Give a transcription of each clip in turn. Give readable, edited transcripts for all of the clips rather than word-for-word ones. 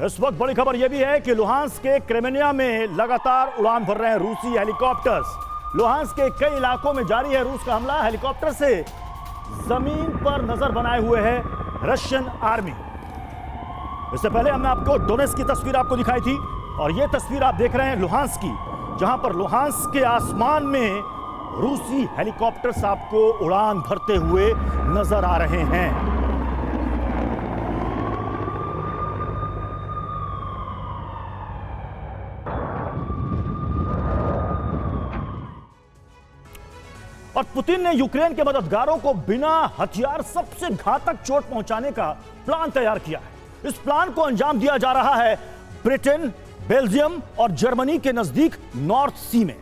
इस वक्त बड़ी खबर यह भी है कि लुहांस्क के क्रेमेनिया में लगातार उड़ान भर रहे हैं रूसी हेलीकॉप्टर्स। लुहांस्क के कई इलाकों में जारी है रूस का हमला। हेलीकॉप्टर से जमीन पर नजर बनाए हुए है रशियन आर्मी। इससे पहले हमने आपको डोनेट्स्क की तस्वीर आपको दिखाई थी और यह तस्वीर आप देख रहे हैं लुहांस्क की, जहां पर लुहांस्क के आसमान में रूसी हेलीकॉप्टर्स आपको उड़ान भरते हुए नजर आ रहे हैं। और पुतिन ने यूक्रेन के मददगारों को बिना हथियार सबसे घातक चोट पहुंचाने का प्लान तैयार किया है। इस प्लान को अंजाम दिया जा रहा है ब्रिटेन, बेल्जियम और जर्मनी के नजदीक नॉर्थ सी में।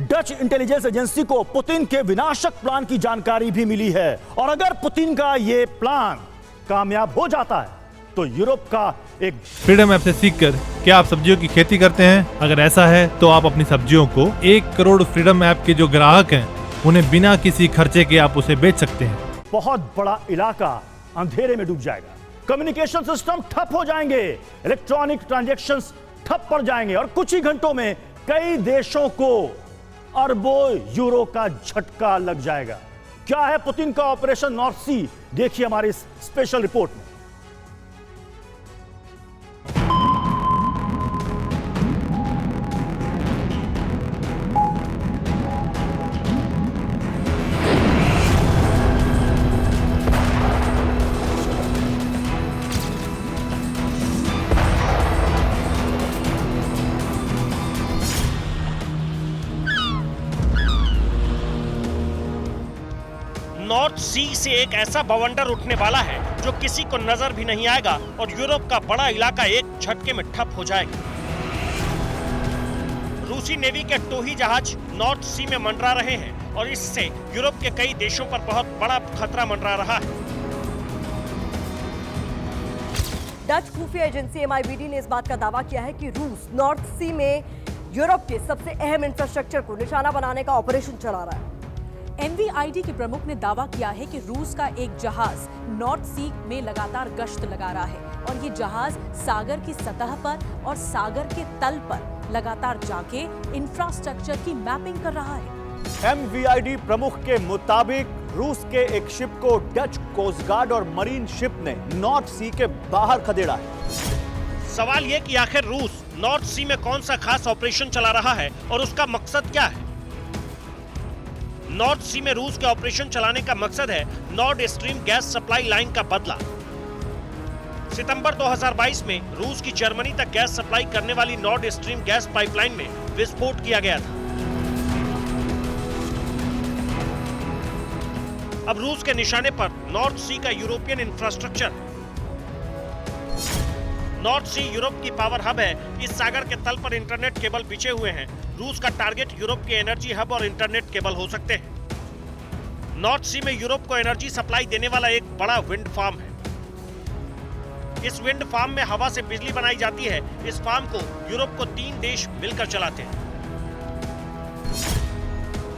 डच इंटेलिजेंस एजेंसी को पुतिन के विनाशक प्लान की जानकारी भी मिली है और अगर पुतिन का यह प्लान कामयाब हो जाता है तो यूरोप का एक फ्रीडम ऐप से सीखकर क्या आप सब्जियों की खेती करते हैं? अगर ऐसा है तो आप अपनी सब्जियों को 1 करोड़ फ्रीडम ऐप के जो ग्राहक हैं उन्हें बिना किसी खर्चे के आप उसे बेच सकते हैं। बहुत बड़ा इलाका अंधेरे में डूब जाएगा, कम्युनिकेशन सिस्टम ठप हो जाएंगे, इलेक्ट्रॉनिक ट्रांजैक्शंस ठप पड़ जाएंगे और कुछ ही घंटों में कई देशों को अरबों यूरो का झटका लग जाएगा। क्या है पुतिन का ऑपरेशन नॉर्थ सी, देखिए हमारी इस स्पेशल रिपोर्ट में। नॉर्थ सी से एक ऐसा बवंडर उठने वाला है जो किसी को नजर भी नहीं आएगा और यूरोप का बड़ा इलाका एक झटके में ठप हो जाएगा। रूसी नेवी के टोही जहाज नॉर्थ सी में मंडरा रहे हैं और इससे यूरोप के कई देशों पर बहुत बड़ा खतरा मंडरा रहा है। डच खुफिया एजेंसी MIVD ने इस बात का दावा किया है कि रूस नॉर्थ सी में यूरोप के सबसे अहम इंफ्रास्ट्रक्चर को निशाना बनाने का ऑपरेशन चला रहा है। MVID के प्रमुख ने दावा किया है कि रूस का एक जहाज नॉर्थ सी में लगातार गश्त लगा रहा है और ये जहाज सागर की सतह पर और सागर के तल पर लगातार जाके इंफ्रास्ट्रक्चर की मैपिंग कर रहा है। MVID प्रमुख के मुताबिक रूस के एक शिप को डच कोस्ट गार्ड और मरीन शिप ने नॉर्थ सी के बाहर खदेड़ा है। सवाल ये कि आखिर रूस नॉर्थ सी में कौन सा खास ऑपरेशन चला रहा है और उसका मकसद क्या है? नॉर्थ सी में रूस के ऑपरेशन चलाने का मकसद है Nord stream gas supply line का बदला। सितंबर 2022 में रूस की जर्मनी तक गैस सप्लाई करने वाली नॉर्ड स्ट्रीम गैस पाइपलाइन में विस्फोट किया गया था। अब रूस के निशाने पर नॉर्थ सी का यूरोपियन इंफ्रास्ट्रक्चर। नॉर्थ सी यूरोप की पावर हब है। इस सागर के तल पर इंटरनेट केबल बिछे हुए हैं। रूस का टारगेट यूरोप के एनर्जी हब और इंटरनेट केबल हो सकते हैं। नॉर्थ सी में यूरोप को एनर्जी सप्लाई देने वाला एक बड़ा विंड फार्म है। इस विंड फार्म में हवा से बिजली बनाई जाती है। इस फार्म को यूरोप को 3 देश मिलकर चलाते हैं।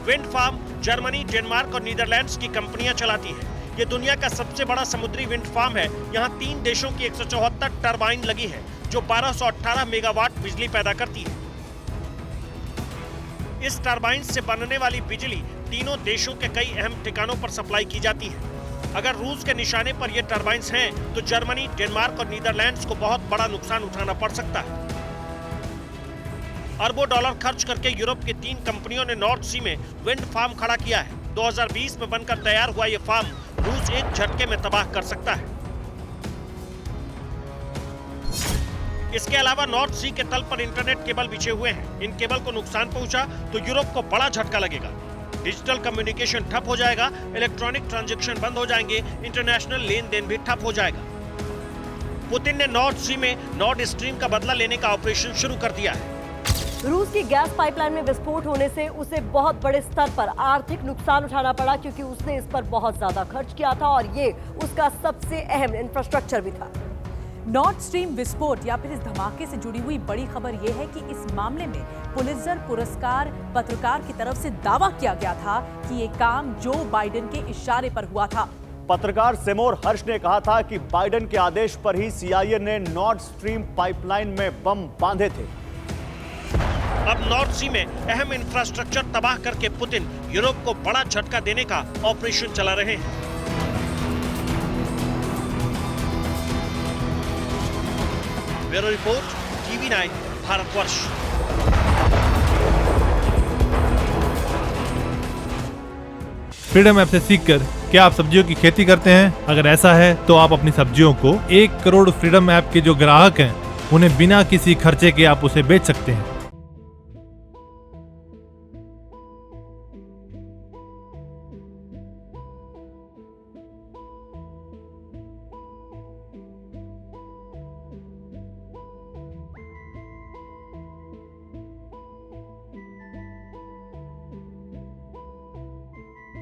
विंड फार्म जर्मनी, डेनमार्क और नीदरलैंड्स की कंपनियां चलाती हैं। ये दुनिया का सबसे बड़ा समुद्री विंड फार्म है। यहाँ 3 देशों की 174 टरबाइन लगी है जो 1218 मेगावाट बिजली पैदा करती है। इस टरबाइन से बनने वाली बिजली तीनों देशों के कई अहम ठिकानों पर सप्लाई की जाती है। अगर रूस के निशाने पर ये टरबाइन्स हैं तो जर्मनी, डेनमार्क और नीदरलैंड्स को बहुत बड़ा नुकसान उठाना पड़ सकता है। अरबों डॉलर खर्च करके यूरोप की 3 कंपनियों ने नॉर्थ सी में विंड फार्म खड़ा किया है। 2020 में बनकर तैयार हुआ ये फार्म रूस एक झटके में तबाह कर सकता है। इसके अलावा नॉर्थ सी के तल पर इंटरनेट केबल बिछे हुए हैं। इन केबल को नुकसान पहुंचा तो यूरोप को बड़ा झटका लगेगा। डिजिटल कम्युनिकेशन ठप हो जाएगा, इलेक्ट्रॉनिक ट्रांजैक्शन बंद हो जाएंगे, इंटरनेशनल लेन देन भी ठप हो जाएगा। पुतिन ने नॉर्थ सी में नॉर्ड स्ट्रीम का बदला लेने का ऑपरेशन शुरू कर दिया है। रूस की गैस पाइपलाइन में विस्फोट होने से उसे बहुत बड़े स्तर पर आर्थिक नुकसान उठाना पड़ा क्योंकि उसने इस पर बहुत ज्यादा खर्च किया था और ये उसका सबसे अहम इंफ्रास्ट्रक्चर भी था। नॉर्थ स्ट्रीम विस्फोट या फिर इस धमाके से जुड़ी हुई बड़ी खबर यह है कि इस मामले में पुलित्जर पुरस्कार पत्रकार की तरफ से दावा किया गया था कि ये काम जो बाइडेन के इशारे पर हुआ था। पत्रकार सेमोर हर्ष ने कहा था कि बाइडेन के आदेश पर ही CIA ने नॉर्थ स्ट्रीम पाइपलाइन में बम बांधे थे। अब नॉर्थ सी में अहम इंफ्रास्ट्रक्चर तबाह करके पुतिन यूरोप को बड़ा झटका देने का ऑपरेशन चला रहे हैं। Bureau report, TV9 Bharatvarsh. Freedom app से सीखकर क्या आप सब्जियों की खेती करते हैं? अगर ऐसा है तो आप अपनी सब्जियों को 1 करोड़ फ्रीडम ऐप के जो ग्राहक हैं उन्हें बिना किसी खर्चे के आप उसे बेच सकते हैं।